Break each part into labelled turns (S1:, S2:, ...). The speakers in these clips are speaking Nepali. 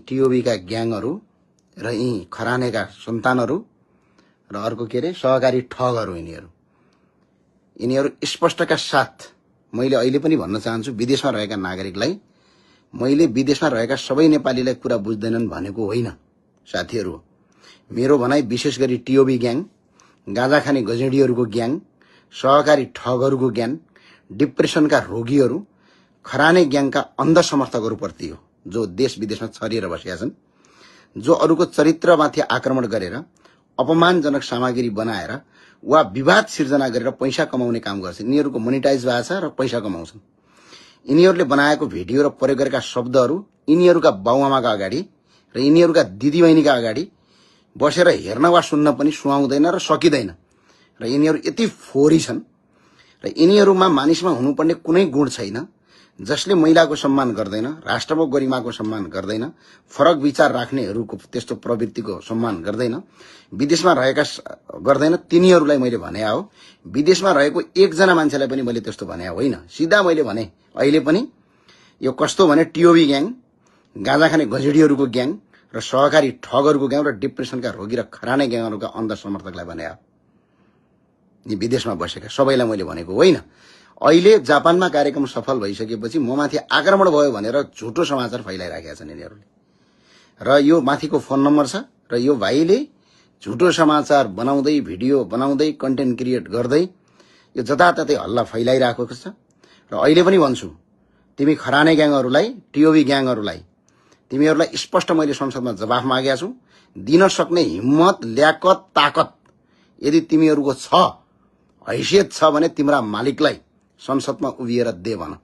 S1: टिओबी का ग्याङहरू र यी खरानेका सन्तानहरू र अर्को के अरे सहकारी ठगहरू यिनीहरू स्पष्टका साथ मैले अहिले पनि भन्न चाहन्छु विदेशमा रहेका नागरिकलाई मैले विदेशमा रहेका सबै नेपालीलाई कुरा बुझ्दैनन् भनेको होइन साथीहरू। मेरो भनाइ विशेष गरी टिओबी ग्याङ, गाँजा खाने गजेडीहरूको ग्याङ, सहकारी ठगहरूको ग्याङ, डिप्रेसनका रोगीहरू, खराने ग्याङका अन्ध समर्थकहरूप्रति हो जो देश विदेशमा छरिएर बसेका छन्, जो अरूको चरित्रमाथि आक्रमण गरेर अपमानजनक सामग्री बनाएर वा विवाद सिर्जना गरेर पैसा कमाउने काम गर्छन्। यिनीहरूको मोनिटाइज भएको छ र पैसा कमाउँछन्। यिनीहरूले बनाएको भिडियो र प्रयोग गरेका शब्दहरू यिनीहरूका बाउआमाका अगाडि र यिनीहरूका दिदीबहिनीका अगाडि बसेर हेर्न वा सुन्न पनि सुहाउँदैन र सकिँदैन र यिनीहरू यति फोहोरी छन् र यिनीहरूमा मानिसमा हुनुपर्ने कुनै गुण छैन। जसले महिलाको सम्मान गर्दैन, राष्ट्रको गरिमाको सम्मान गर्दैन, फरक विचार राख्नेहरूको त्यस्तो प्रवृत्तिको सम्मान गर्दैन, विदेशमा रहेका गर्दैन, तिनीहरूलाई मैले भने हो। विदेशमा रहेको एकजना मान्छेलाई पनि मैले त्यस्तो भने होइन। सिधा मैले भने अहिले पनि यो कस्तो भने टिओबी ग्याङ, गाँजा खाने गजेडीहरूको ग्याङ र सहकारी ठगहरूको ग्याङ र डिप्रेसनका रोगी र खराने ग्याङहरूका अन्ध समर्थकलाई भने हो। यी विदेशमा बसेका सबैलाई मैले भनेको होइन। अहिले जापानमा कार्यक्रम सफल भइसकेपछि ममाथि आक्रमण भयो भनेर झुटो समाचार फैलाइराखेका छन् यिनीहरूले र यो माथिको फोन नम्बर छ र यो भाइले झुटो समाचार बनाउँदै भिडियो बनाउँदै कन्टेन्ट क्रिएट गर्दै यो जताततै हल्ला फैलाइरहेको छ। र अहिले पनि भन्छु तिमी खराने ग्याङहरूलाई, टिओबी ग्याङहरूलाई, तिमीहरूलाई स्पष्ट मैले संसदमा जवाफ मागेका छु। दिन सक्ने हिम्मत, ल्याकत, ताकत यदि तिमीहरूको छ, हैसियत छ भने तिम्रा मालिकलाई संसदमा उभिएर दे भन।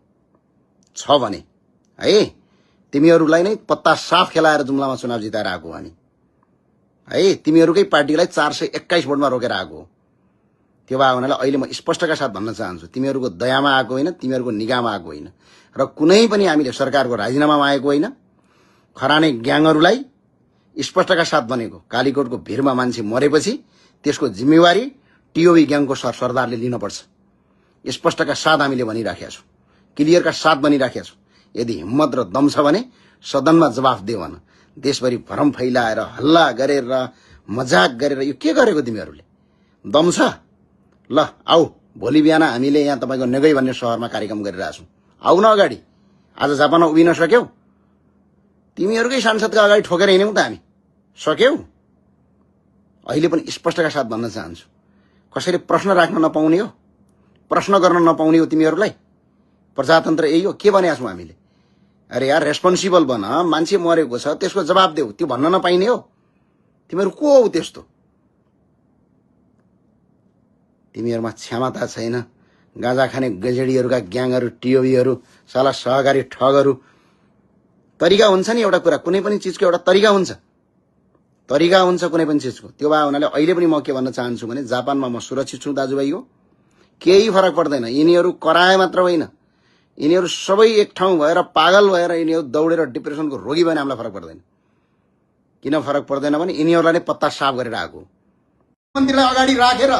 S1: छ भने है तिमीहरूलाई नै पत्ता साफ खेलाएर जुम्लामा चुनाव जिताएर आएको हामी है। तिमीहरूकै पार्टीलाई 421 भोटमा रोकेर आएको हो। त्यो भए हुनाले अहिले म स्पष्टका साथ भन्न चाहन्छु तिमीहरूको दयामा आएको होइन, तिमीहरूको निगाहमा आएको होइन र कुनै पनि हामीले सरकारको राजीनामा मागेको होइन। खराने ग्याङहरूलाई स्पष्टका साथ भनेको कालीकोटको भिरमा मान्छे मरेपछि त्यसको जिम्मेवारी टिओबी ग्याङको सरदारले लिनुपर्छ। स्पष्टका साथ हामीले भनिराखेका छौँ, क्लियरका साथ भनिराखेका छौँ। यदि हिम्मत र दम छ भने सदनमा जवाफ दे भन। देशभरि भरम फैलाएर हल्ला गरेर मजाक गरेर यो के गरेको तिमीहरूले? दम छ? ल आऊ, भोलि बिहान हामीले यहाँ तपाईँको नेगै भन्ने सहरमा कार्यक्रम गरिरहेछौँ। आऊ न अगाडि। आज जापानमा उभिन सक्यौ? तिमीहरूकै सांसदका अगाडि ठोकेर हिँड्यौँ त हामी। सक्यौ? अहिले पनि स्पष्टका साथ भन्न चाहन्छु कसैले प्रश्न राख्न नपाउने हो, प्रश्न गर्न नपाउने हो तिमीहरूलाई। प्रजातन्त्र यही हो। के भने छौँ हामीले? अरे यार रेस्पोन्सिबल बन, मान्छे मरेको छ त्यसको जवाब देऊ, त्यो भन्न नपाइने हो? तिमीहरू को हौ त्यस्तो? तिमीहरूमा क्षमता छैन। गाँजा खाने गजेडीहरूका ग्याङहरू, टिओबीहरू, साला सहकारी ठगहरू। तरिका हुन्छ नि एउटा कुरा, कुनै पनि चिजको एउटा तरिका हुन्छ, तरिका हुन्छ कुनै पनि चिजको। त्यो भए हुनाले अहिले पनि म के भन्न चाहन्छु भने जापानमा म सुरक्षित छु दाजुभाइ हो, केही फरक पर्दैन। यिनीहरू कराए मात्र होइन, यिनीहरू सबै एक ठाउँ भएर पागल भएर यिनीहरू दौडेर डिप्रेसनको रोगी भने हामीलाई फरक पर्दैन। किन फरक पर्दैन भने यिनीहरूलाई नै पत्ता साफ गरेर आएको। मन्त्रीलाई अगाडि राखेर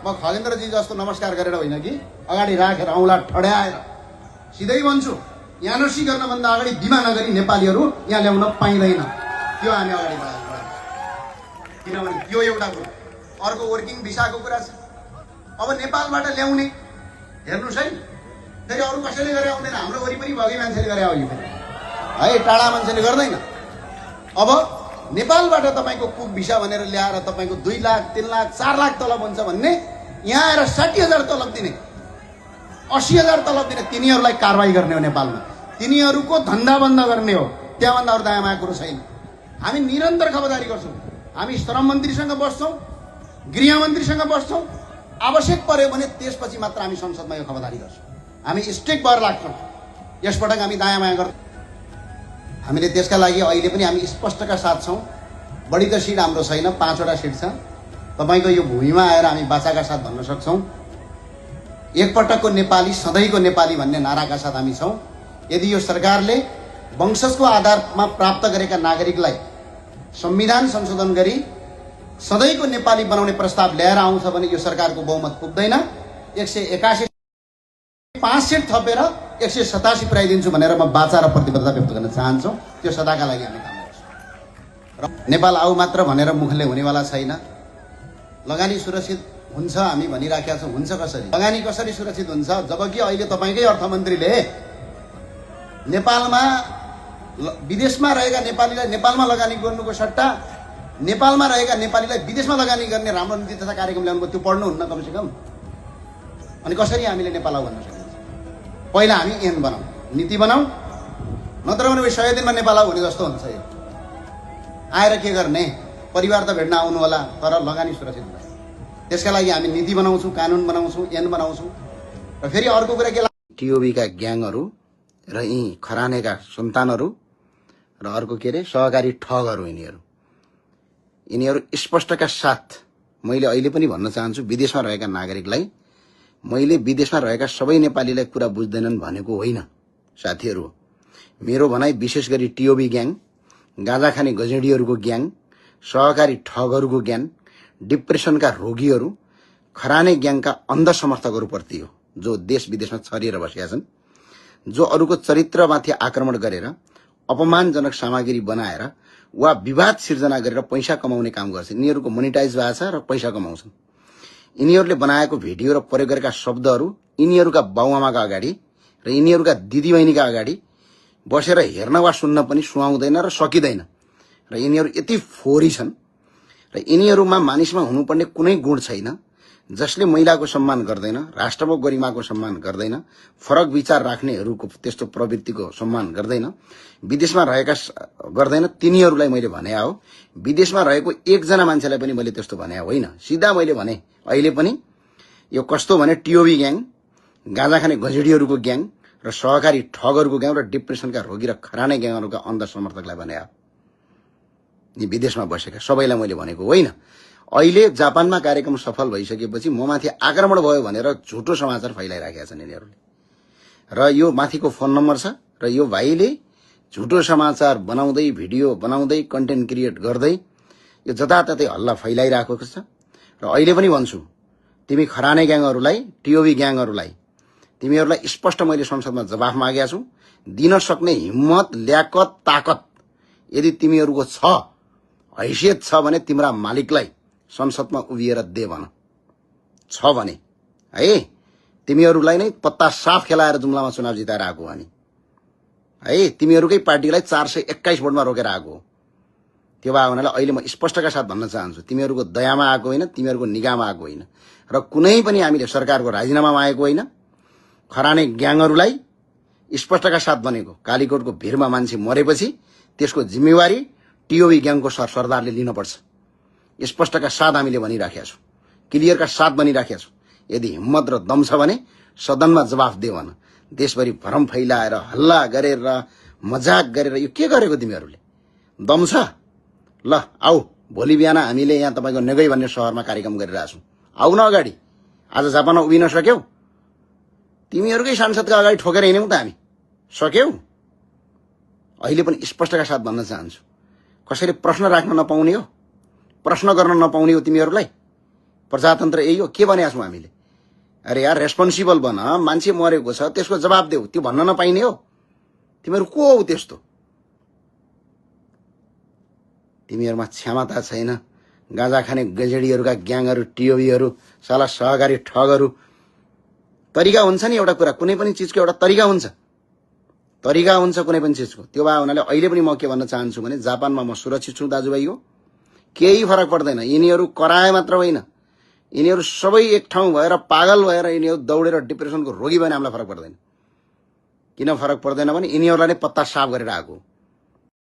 S1: म खगेन्द्रजी जस्तो नमस्कार गरेर होइन कि अगाडि राखेर औँला ठड्याएर सिधै भन्छु एनओसी गर्नभन्दा अगाडि बिमा नगरी नेपालीहरू यहाँ ल्याउन पाइँदैन। त्यो हामी अगाडि बढाउँछौँ किनभने त्यो एउटा कुरा। अर्को वर्किङ भिसाको कुरा छ। अब नेपालबाट ल्याउने हेर्नुहोस् है, फेरि अरू कसैले गरे आउँदैन, हाम्रो वरिपरि भएकै मान्छेले गरे आउने है, टाढा मान्छेले गर्दैन। अब नेपालबाट तपाईँको कुक भिसा भनेर ल्याएर तपाईँको 2 लाख 3 लाख 4 लाख तलब हुन्छ भन्ने, यहाँ आएर 60,000 तलब दिने, 80,000 तलब दिने, तिनीहरूलाई कारवाही गर्ने हो नेपालमा। तिनीहरूको धन्दा बन्द गर्ने हो। त्यहाँभन्दा अरू दायाँ कुरो छैन। हामी निरन्तर खबरदारी गर्छौँ। हामी श्रम मन्त्रीसँग बस्छौँ, गृहमन्त्रीसँग बस्छौँ। आवश्यक पर्यो भने त्यसपछि मात्र हामी संसदमा यो खबरदारी गर्छौँ। हामी स्ट्रिक्ट भएर लाग्छौँ। यसपटक हामी दायाँ माया गर्छौँ। हामीले त्यसका लागि अहिले पनि हामी स्पष्टका साथ छौँ। बढी त सिट हाम्रो छैन, 5वटा सिट छ। तपाईँको यो भूमिमा आएर हामी बाचाका साथ भन्न सक्छौँ एकपटकको नेपाली सधैँको नेपाली भन्ने नाराका साथ हामी छौँ। यदि यो सरकारले वंशजको आधारमा प्राप्त गरेका नागरिकलाई संविधान संशोधन गरी सधैँको नेपाली बनाउने प्रस्ताव ल्याएर आउँछ भने यो सरकारको बहुमत पुग्दैन। 181 5 सिट थपेर 187 पुर्याइदिन्छु भनेर म बाचा र प्रतिबद्धता व्यक्त गर्न चाहन्छु। त्यो सदाका लागि हामी काम गर्छौँ। नेपाल आऊ मात्र भनेर मुखले हुनेवाला छैन। लगानी सुरक्षित हुन्छ हामी भनिराखेका छौँ। हुन्छ कसरी? लगानी कसरी सुरक्षित हुन्छ जबकि अहिले तपाईँकै अर्थमन्त्रीले नेपालमा विदेशमा रहेका नेपालीलाई नेपालमा लगानी गर्नुको सट्टा नेपालमा रहेका नेपालीलाई विदेशमा लगानी गर्ने राम्रो नीति तथा कार्यक्रम ल्याउनु, त्यो पढ्नुहुन्न कमसेकम। अनि कसरी हामीले नेपाल आऊ भन्न सकिन्छ? पहिला हामी ऐन बनाऊ, नीति बनाऊ, नत्र भने 100 दिनमा नेपाल आऊ भने जस्तो हुन्छ। यो आएर के गर्ने? परिवार त भेट्न आउनु होला, तर लगानी सुरक्षित हुन्छ। त्यसका लागि हामी नीति बनाउँछौँ, कानुन बनाउँछौँ, ऐन बनाउँछौँ। र फेरि अर्को कुरा के लाग्छ, टिओबीका ग्याङहरू र यी खरानेका सन्तानहरू र अर्को के अरे सहकारी ठगहरू यिनीहरू स्पष्टका साथ मैले अहिले पनि भन्न चाहन्छु, विदेशमा रहेका नागरिकलाई, मैले विदेशमा रहेका सबै नेपालीलाई कुरा बुझ्दैनन् भनेको होइन साथीहरू। मेरो भनाइ विशेष गरी टिओबी ग्याङ, गाँजा खाने गजेडीहरूको ग्याङ, सहकारी ठगहरूको ग्याङ, डिप्रेसनका रोगीहरू, खराने ग्याङका अन्ध समर्थकहरूप्रति हो, जो देश विदेशमा छरिएर बसेका छन्, जो अरूको चरित्रमाथि आक्रमण गरेर अपमानजनक सामग्री बनाएर वा विवाद सिर्जना गरेर पैसा कमाउने काम गर्छ। यिनीहरूको मोनिटाइज भएको छ र पैसा कमाउँछन्। यिनीहरूले बनाएको भिडियो र प्रयोग गरेका शब्दहरू यिनीहरूका बाउआमाका अगाडि र यिनीहरूका दिदीबहिनीका अगाडि बसेर हेर्न वा सुन्न पनि सुहाउँदैन र सकिँदैन। र यिनीहरू यति फोहोरी छन् र यिनीहरूमा मानिसमा हुनुपर्ने कुनै गुण छैन, जसले महिलाको सम्मान गर्दैन, राष्ट्रको गरिमाको सम्मान गर्दैन, फरक विचार राख्नेहरूको त्यस्तो प्रवृत्तिको सम्मान गर्दैन, विदेशमा रहेका गर्दैन। तिनीहरूलाई मैले भने हो, विदेशमा रहेको एकजना मान्छेलाई पनि मैले त्यस्तो भने होइन। सिधा मैले भने अहिले पनि यो कस्तो भने टिओबी ग्याङ, गाँजा खाने गजेडीहरूको ग्याङ र सहकारी ठगहरूको ग्याङ र डिप्रेसनका रोगी र खराने ग्याङहरूका अन्ध समर्थकलाई भने हो। यी विदेशमा बसेका सबैलाई मैले भनेको होइन। अहिले जापानमा कार्यक्रम सफल भइसकेपछि म माथि आक्रमण भयो भनेर झुटो समाचार फैलाइराखेका छन् यिनीहरूले। र यो माथिको फोन नम्बर छ र यो भाइले झुटो समाचार बनाउँदै, भिडियो बनाउँदै, कन्टेन्ट क्रिएट गर्दै यो जताततै हल्ला फैलाइरहेको छ। र अहिले पनि भन्छु, तिमी खराने ग्याङहरूलाई, टिओबी ग्याङहरूलाई, तिमीहरूलाई स्पष्ट मैले संसदमा जवाफ मागेका छु। दिन सक्ने हिम्मत, ल्याकत, ताकत यदि तिमीहरूको छ, हैसियत छ भने तिम्रा मालिकलाई संसदमा उभिएर दे भन। छ भने है तिमीहरूलाई नै पत्ता साफ खेलाएर जुम्लामा चुनाव जिताएर आएको हामी है। तिमीहरूकै पार्टीलाई 421 भोटमा रोकेर आएको हो। त्यो भए हुनाले अहिले म स्पष्टका साथ भन्न चाहन्छु, तिमीहरूको दयामा आएको होइन, तिमीहरूको निगाहमा आएको होइन र कुनै पनि हामीले सरकारको राजीनामा मागेको होइन। खराने ग्याङहरूलाई स्पष्टका साथ भनेको, कालीकोटको भिरमा मान्छे मरेपछि त्यसको जिम्मेवारी टिओबी ग्याङको सरदारले लिनुपर्छ। स्पष्टका साथ हामीले भनिराखेका छौँ, क्लियरका साथ भनिराखेका छौँ। यदि हिम्मत र दम छ भने सदनमा जवाफ दे भन। देशभरि भरम फैलाएर हल्ला गरेर मजाक गरेर यो के गरेको तिमीहरूले? दम छ? ल आऊ, भोलि बिहान हामीले यहाँ तपाईँको नेगै भन्ने सहरमा कार्यक्रम गरिरहेका छौँ। आऊ न अगाडि। आज जापानमा उभिन सक्यौ? तिमीहरूकै सांसदका अगाडि ठोकेर हिँड्यौँ त हामी। सक्यौ? अहिले पनि स्पष्टका साथ भन्न चाहन्छु, कसैले प्रश्न राख्न नपाउने हो, प्रश्न गर्न नपाउने हो तिमीहरूलाई? प्रजातन्त्र यही हो? के भनेका छौँ हामीले? अरे यार, रेस्पोन्सिबल बन। मान्छे मरेको छ, त्यसको जवाब देऊ। त्यो भन्न नपाइने हो? तिमीहरू को हौ त्यस्तो? तिमीहरूमा क्षमता छैन। गाँजा खाने गजेडीहरूका ग्याङहरू, टिओबीहरू, साला सहकारी ठगहरू। तरिका हुन्छ नि एउटा कुरा, कुनै पनि चिजको एउटा तरिका हुन्छ, तरिका हुन्छ कुनै पनि चिजको। त्यो भए हुनाले अहिले पनि म के भन्न चाहन्छु भने जापानमा म सुरक्षित छु दाजुभाइ हो, केही फरक पर्दैन। यिनीहरू कराए मात्र होइन, यिनीहरू सबै एक ठाउँ भएर पागल भएर यिनीहरू दौडेर डिप्रेसनको रोगी भने हामीलाई फरक पर्दैन। किन फरक पर्दैन भने यिनीहरूलाई नै पत्ता साफ गरेर आएको।